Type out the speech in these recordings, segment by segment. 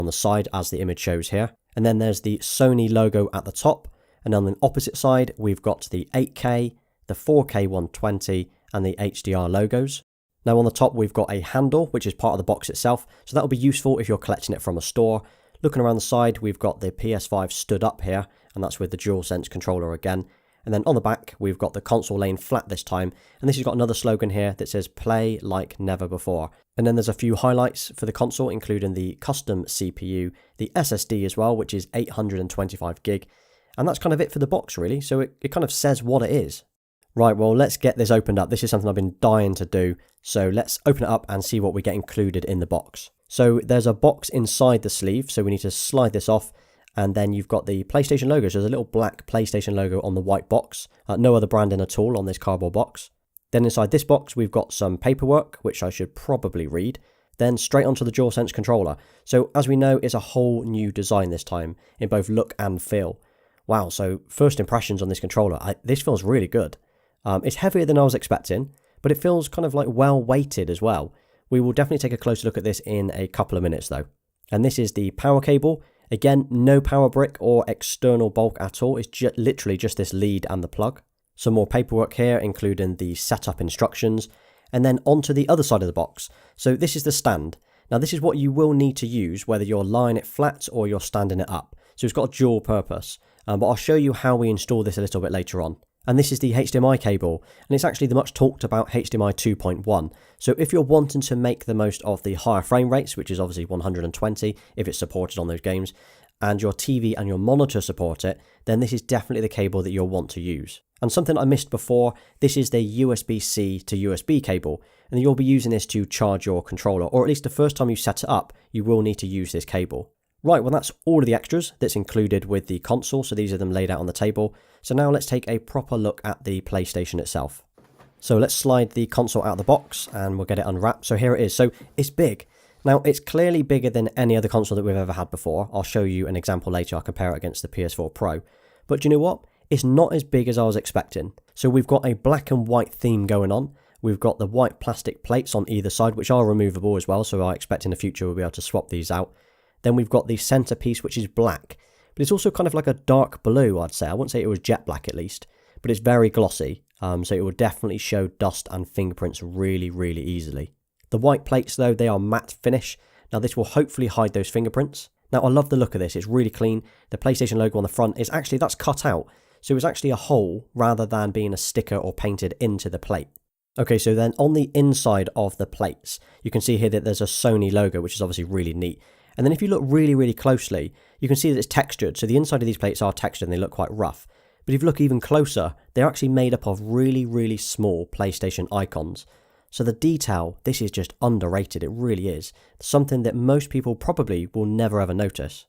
on the side as the image shows here. And then there's the Sony logo at the top. And on the opposite side, we've got the 8K, the 4K 120, and the HDR logos. Now on the top, we've got a handle, which is part of the box itself. So that'll be useful if you're collecting it from a store. Looking around the side, we've got the PS5 stood up here, and that's with the DualSense controller again. And then on the back, we've got the console laying flat this time. And this has got another slogan here that says, "Play like never before." And then there's a few highlights for the console, including the custom CPU, the SSD as well, which is 825 gig. And that's kind of it for the box, really. So it kind of says what it is. Right, well, let's get this opened up. This is something I've been dying to do. So let's open it up and see what we get included in the box. So there's a box inside the sleeve. So we need to slide this off. And then you've got the PlayStation logo. So there's a little black PlayStation logo on the white box. No other branding at all on this cardboard box. Then inside this box, we've got some paperwork, which I should probably read. Then straight onto the DualSense controller. So as we know, it's a whole new design this time in both look and feel. Wow, so first impressions on this controller. This feels really good. It's heavier than I was expecting, but it feels kind of like well weighted as well. We will definitely take a closer look at this in a couple of minutes though. And this is the power cable. Again, no power brick or external bulk at all. It's literally just this lead and the plug. Some more paperwork here, including the setup instructions. And then onto the other side of the box. So this is the stand. Now this is what you will need to use, whether you're lying it flat or you're standing it up. So it's got a dual purpose. But I'll show you how we install this a little bit later on. And this is the HDMI cable, and it's actually the much talked about HDMI 2.1. So if you're wanting to make the most of the higher frame rates, which is obviously 120 if it's supported on those games, and your TV and your monitor support it, then this is definitely the cable that you'll want to use. And something I missed before, this is the USB-C to USB cable, and you'll be using this to charge your controller, or at least the first time you set it up, you will need to use this cable. Right, well that's all of the extras that's included with the console, so these are them laid out on the table. So now let's take a proper look at the PlayStation itself. So let's slide the console out of the box and we'll get it unwrapped. So here it is. So it's big. Now it's clearly bigger than any other console that we've ever had before. I'll show you an example later. I'll compare it against the PS4 Pro. But do you know what? It's not as big as I was expecting. So we've got a black and white theme going on. We've got the white plastic plates on either side, which are removable as well. So I expect in the future we'll be able to swap these out. Then we've got the centerpiece, which is black, but it's also kind of like a dark blue, I'd say. I wouldn't say it was jet black at least, but it's very glossy. So it will definitely show dust and fingerprints really, really easily. The white plates though, they are matte finish. Now this will hopefully hide those fingerprints. Now I love the look of this. It's really clean. The PlayStation logo on the front is actually, that's cut out. So it's actually a hole rather than being a sticker or painted into the plate. Okay, so then on the inside of the plates, you can see here that there's a Sony logo, which is obviously really neat. And then if you look really, really closely, you can see that it's textured. So the inside of these plates are textured and they look quite rough. But if you look even closer, they're actually made up of really, really small PlayStation icons. So the detail, this is just underrated. It really is. Something that most people probably will never ever notice.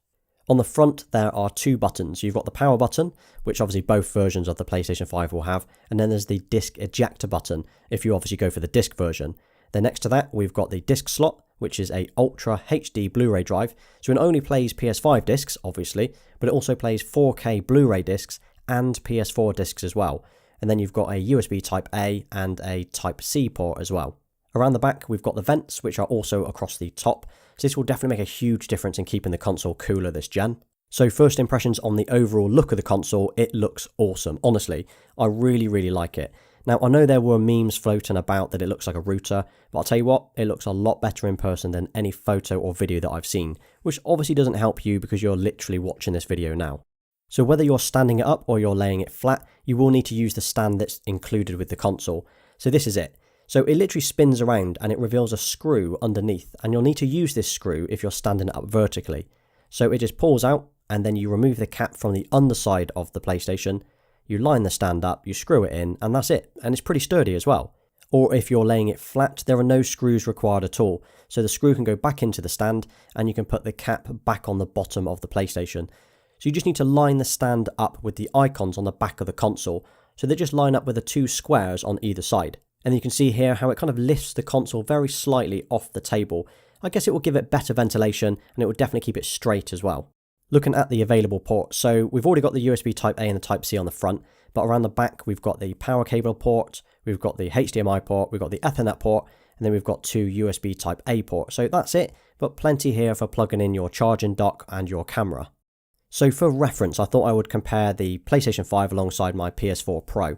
On the front, there are two buttons. You've got the power button, which obviously both versions of the PlayStation 5 will have. And then there's the disc ejector button, if you obviously go for the disc version. Then next to that, we've got the disc slot, which is a Ultra HD Blu-ray drive. So it only plays PS5 discs, obviously, but it also plays 4K Blu-ray discs and PS4 discs as well. And then you've got a USB Type A and a Type C port as well. Around the back, we've got the vents, which are also across the top. So this will definitely make a huge difference in keeping the console cooler this gen. So first impressions on the overall look of the console, it looks awesome. Honestly, I really, really like it. Now, I know there were memes floating about that it looks like a router, but I'll tell you what, it looks a lot better in person than any photo or video that I've seen, which obviously doesn't help you because you're literally watching this video now. So whether you're standing it up or you're laying it flat, you will need to use the stand that's included with the console. So this is it. So it literally spins around and it reveals a screw underneath, and you'll need to use this screw if you're standing it up vertically. So it just pulls out and then you remove the cap from the underside of the PlayStation. You line the stand up, you screw it in, and that's it. And it's pretty sturdy as well. Or if you're laying it flat, there are no screws required at all. So the screw can go back into the stand and you can put the cap back on the bottom of the PlayStation. So you just need to line the stand up with the icons on the back of the console. So they just line up with the two squares on either side. And you can see here how it kind of lifts the console very slightly off the table. I guess it will give it better ventilation and it will definitely keep it straight as well. Looking at the available ports, so we've already got the USB Type A and the Type C on the front, but around the back we've got the power cable port, we've got the HDMI port, we've got the Ethernet port, and then we've got 2 USB type A ports. So that's it, but plenty here for plugging in your charging dock and your camera. So for reference, I thought I would compare the PlayStation 5 alongside my PS4 Pro,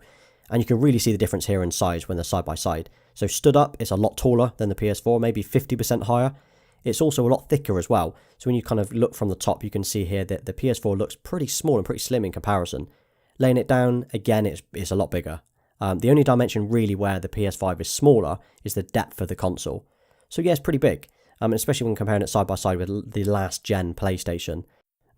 and you can really see the difference here in size when they're side by side. So stood up, it's a lot taller than the PS4, maybe 50% higher. It's also a lot thicker as well. So when you kind of look from the top, you can see here that the PS4 looks pretty small and pretty slim in comparison. Laying it down, again, it's a lot bigger. The only dimension really where the PS5 is smaller is the depth of the console. So yeah, it's pretty big, especially when comparing it side by side with the last gen PlayStation.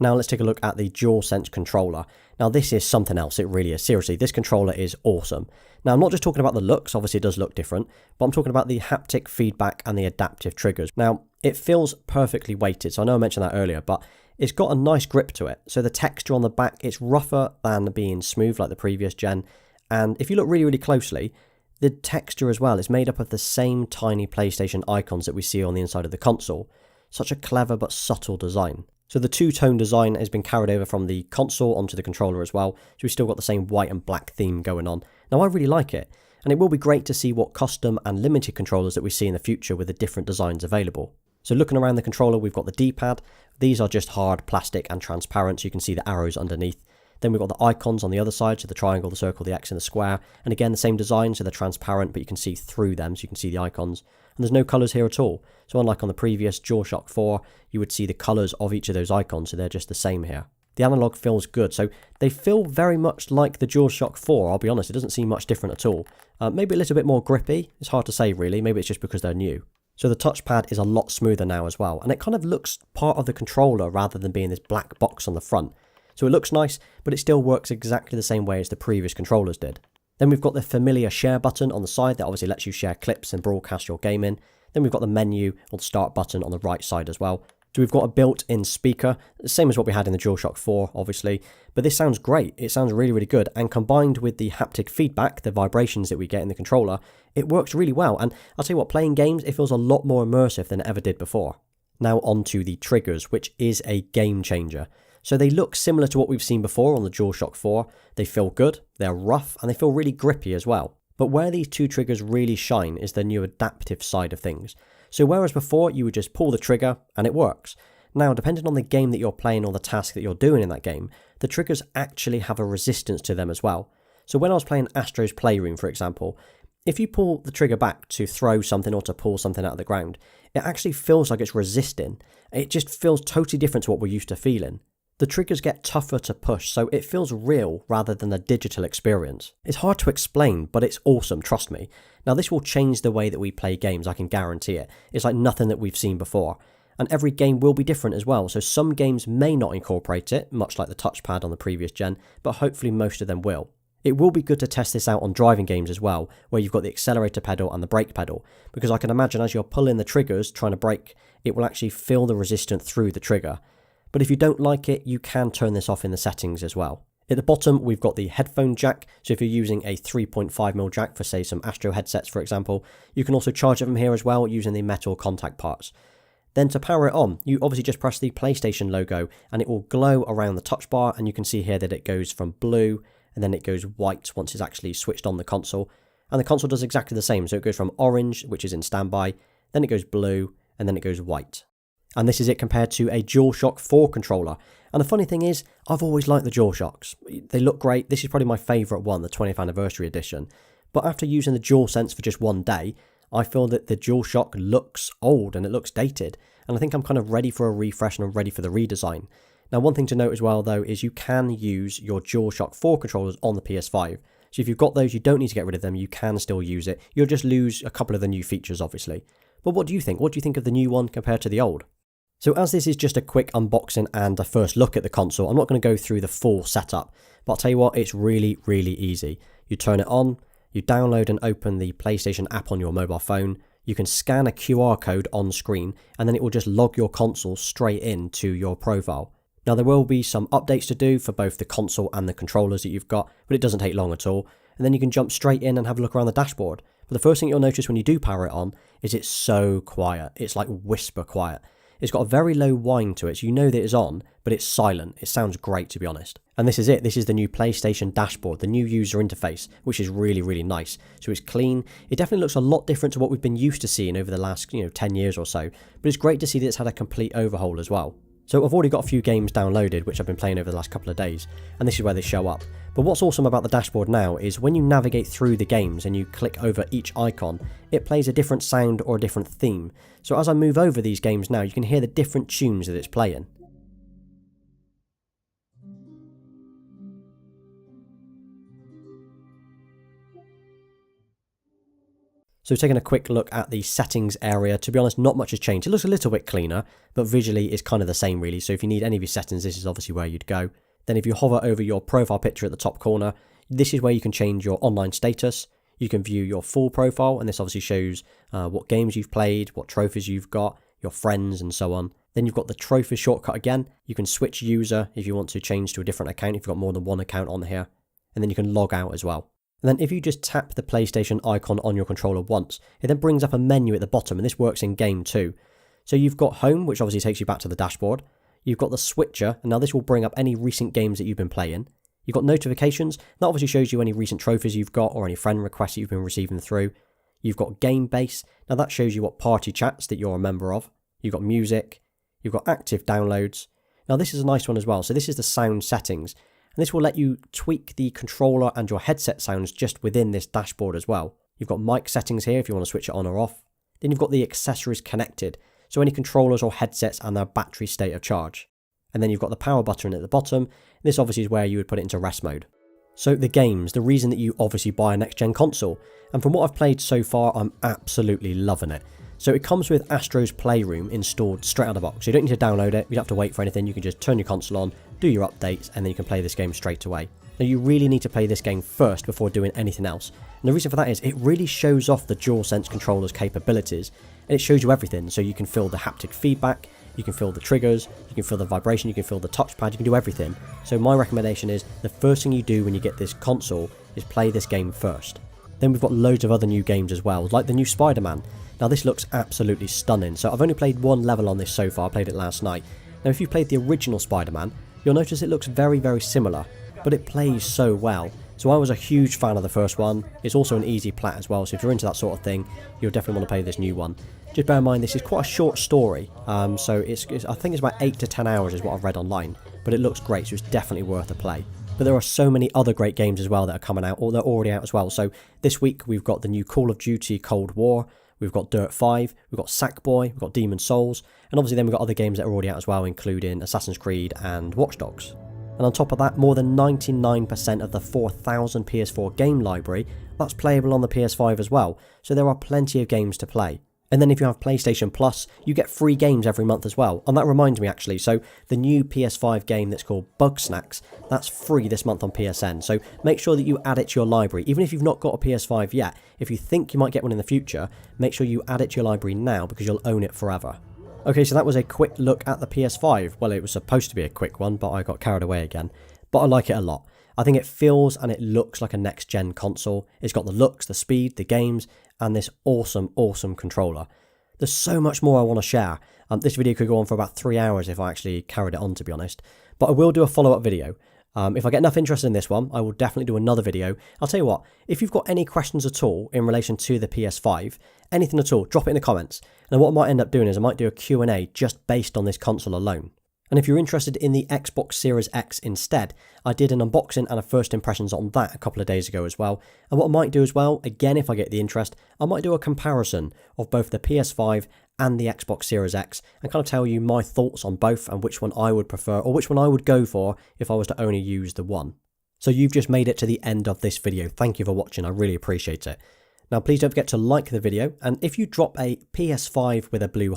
Now let's take a look at the DualSense controller. Now this is something else, it really is. Seriously, this controller is awesome. Now I'm not just talking about the looks, obviously it does look different, but I'm talking about the haptic feedback and the adaptive triggers. Now it feels perfectly weighted, so I know I mentioned that earlier, but it's got a nice grip to it. So the texture on the back, it's rougher than being smooth like the previous gen. And if you look really, really closely, the texture as well is made up of the same tiny PlayStation icons that we see on the inside of the console. Such a clever but subtle design. So the two-tone design has been carried over from the console onto the controller as well, so we've still got the same white and black theme going on. Now I really like it, and it will be great to see what custom and limited controllers that we see in the future with the different designs available. So looking around the controller, we've got the D-pad. These are just hard plastic and transparent, so you can see the arrows underneath. Then we've got the icons on the other side, so the triangle, the circle, the X and the square. And again, the same design, so they're transparent, but you can see through them, so you can see the icons. And there's no colours here at all. So unlike on the previous DualShock 4, you would see the colours of each of those icons, so they're just the same here. The analog feels good, so they feel very much like the DualShock 4, I'll be honest, it doesn't seem much different at all. Maybe a little bit more grippy, it's hard to say really, maybe it's just because they're new. So the touchpad is a lot smoother now as well, and it kind of looks part of the controller rather than being this black box on the front. So it looks nice, but it still works exactly the same way as the previous controllers did. Then we've got the familiar share button on the side that obviously lets you share clips and broadcast your game in. Then we've got the menu or the start button on the right side as well. So we've got a built-in speaker, same as what we had in the DualShock 4, obviously. But this sounds great. It sounds really, really good. And combined with the haptic feedback, the vibrations that we get in the controller, it works really well. And I'll tell you what, playing games, it feels a lot more immersive than it ever did before. Now on to the triggers, which is a game changer. So they look similar to what we've seen before on the DualShock 4. They feel good, they're rough, and they feel really grippy as well. But where these two triggers really shine is the new adaptive side of things. So whereas before you would just pull the trigger and it works, now depending on the game that you're playing or the task that you're doing in that game, the triggers actually have a resistance to them as well. So when I was playing Astro's Playroom, for example, if you pull the trigger back to throw something or to pull something out of the ground, it actually feels like it's resisting. It just feels totally different to what we're used to feeling. The triggers get tougher to push, so it feels real rather than a digital experience. It's hard to explain, but it's awesome, trust me. Now this will change the way that we play games, I can guarantee it. It's like nothing that we've seen before. And every game will be different as well, so some games may not incorporate it, much like the touchpad on the previous gen, but hopefully most of them will. It will be good to test this out on driving games as well, where you've got the accelerator pedal and the brake pedal, because I can imagine as you're pulling the triggers, trying to brake, it will actually feel the resistance through the trigger. But if you don't like it, you can turn this off in the settings as well. At the bottom, we've got the headphone jack. So if you're using a 3.5mm jack for, say, some Astro headsets, for example, you can also charge it from here as well using the metal contact parts. Then to power it on, you obviously just press the PlayStation logo and it will glow around the touch bar, and you can see here that it goes from blue and then it goes white once it's actually switched on the console. And the console does exactly the same. So it goes from orange, which is in standby, then it goes blue, and then it goes white. And this is it compared to a DualShock 4 controller. And the funny thing is, I've always liked the DualShocks. They look great. This is probably my favourite one, the 20th anniversary edition. But after using the DualSense for just one day, I feel that the DualShock looks old and it looks dated. And I think I'm kind of ready for a refresh and I'm ready for the redesign. Now, one thing to note as well, though, is you can use your DualShock 4 controllers on the PS5. So if you've got those, you don't need to get rid of them. You can still use it. You'll just lose a couple of the new features, obviously. But what do you think? What do you think of the new one compared to the old? So as this is just a quick unboxing and a first look at the console, I'm not going to go through the full setup, but I'll tell you what, it's really, really easy. You turn it on, you download and open the PlayStation app on your mobile phone, you can scan a QR code on screen, and then it will just log your console straight into your profile. Now there will be some updates to do for both the console and the controllers that you've got, but it doesn't take long at all, and then you can jump straight in and have a look around the dashboard. But the first thing you'll notice when you do power it on is it's so quiet. It's like whisper quiet. It's got a very low whine to it, so you know that it's on, but it's silent. It sounds great, to be honest. And this is it. This is the new PlayStation dashboard, the new user interface, which is really, really nice. So it's clean. It definitely looks a lot different to what we've been used to seeing over the last, 10 years or so. But it's great to see that it's had a complete overhaul as well. So I've already got a few games downloaded, which I've been playing over the last couple of days, and this is where they show up. But what's awesome about the dashboard now is when you navigate through the games and you click over each icon, it plays a different sound or a different theme. So as I move over these games now, you can hear the different tunes that it's playing. So taking a quick look at the settings area, to be honest, not much has changed. It looks a little bit cleaner, but visually it's kind of the same really. So if you need any of your settings, this is obviously where you'd go. Then if you hover over your profile picture at the top corner, this is where you can change your online status. You can view your full profile, and this obviously shows what games you've played, what trophies you've got, your friends, and so on. Then you've got the trophy shortcut again. You can switch user if you want to change to a different account, if you've got more than one account on here. And then you can log out as well. And then if you just tap the PlayStation icon on your controller once, it then brings up a menu at the bottom, and this works in game too. So you've got home, which obviously takes you back to the dashboard. You've got the switcher, and now this will bring up any recent games that you've been playing. You've got notifications, that obviously shows you any recent trophies you've got or any friend requests that you've been receiving through. You've got game base, now that shows you what party chats that you're a member of. You've got music, you've got active downloads. Now this is a nice one as well, so this is the sound settings. And this will let you tweak the controller and your headset sounds just within this dashboard as well. You've got mic settings here if you want to switch it on or off. Then you've got the accessories connected, so any controllers or headsets and their battery state of charge. And then you've got the power button at the bottom. This obviously is where you would put it into rest mode. So the games, the reason that you obviously buy a next gen console. And from what I've played so far, I'm absolutely loving it. So it comes with Astro's Playroom installed straight out of the box. So you don't need to download it, you don't have to wait for anything, you can just turn your console on, do your updates, and then you can play this game straight away. Now you really need to play this game first before doing anything else. And the reason for that is it really shows off the DualSense controller's capabilities, and it shows you everything. So you can feel the haptic feedback, you can feel the triggers, you can feel the vibration, you can feel the touchpad, you can do everything. So my recommendation is the first thing you do when you get this console is play this game first. Then we've got loads of other new games as well, like the new Spider-Man. Now this looks absolutely stunning. So I've only played one level on this so far, I played it last night. Now if you played the original Spider-Man, you'll notice it looks very, very similar, but it plays so well. So I was a huge fan of the first one. It's also an easy plat as well, so if you're into that sort of thing, you'll definitely want to play this new one. Just bear in mind this is quite a short story, so I think it's about 8 to 10 hours is what I've read online, but it looks great, so it's definitely worth a play. But there are so many other great games as well that are coming out, or they're already out as well. So this week we've got the new Call of Duty Cold War, we've got Dirt 5, we've got Sackboy, we've got Demon's Souls, and obviously then we've got other games that are already out as well, including Assassin's Creed and Watch Dogs. And on top of that, more than 99% of the 4,000 PS4 game library, that's playable on the PS5 as well, so there are plenty of games to play. And then if you have PlayStation Plus, you get free games every month as well. And that reminds me actually, so the new PS5 game that's called Bugsnax, that's free this month on PSN. So make sure that you add it to your library. Even if you've not got a PS5 yet, if you think you might get one in the future, make sure you add it to your library now because you'll own it forever. Okay, so that was a quick look at the PS5. Well, it was supposed to be a quick one, but I got carried away again. But I like it a lot. I think it feels and it looks like a next-gen console. It's got the looks, the speed, the games, and this awesome, awesome controller. There's so much more I want to share. This video could go on for about 3 hours if I actually carried it on, to be honest. But I will do a follow-up video. If I get enough interest in this one, I will definitely do another video. I'll tell you what, if you've got any questions at all in relation to the PS5, anything at all, drop it in the comments. And what I might end up doing is I might do a Q&A just based on this console alone. And if you're interested in the Xbox Series X instead, I did an unboxing and a first impressions on that a couple of days ago as well. And what I might do as well, again if I get the interest, I might do a comparison of both the PS5 and the Xbox Series X and kind of tell you my thoughts on both and which one I would prefer or which one I would go for if I was to only use the one. So you've just made it to the end of this video. Thank you for watching, I really appreciate it. Now please don't forget to like the video, and if you drop a PS5 with a blue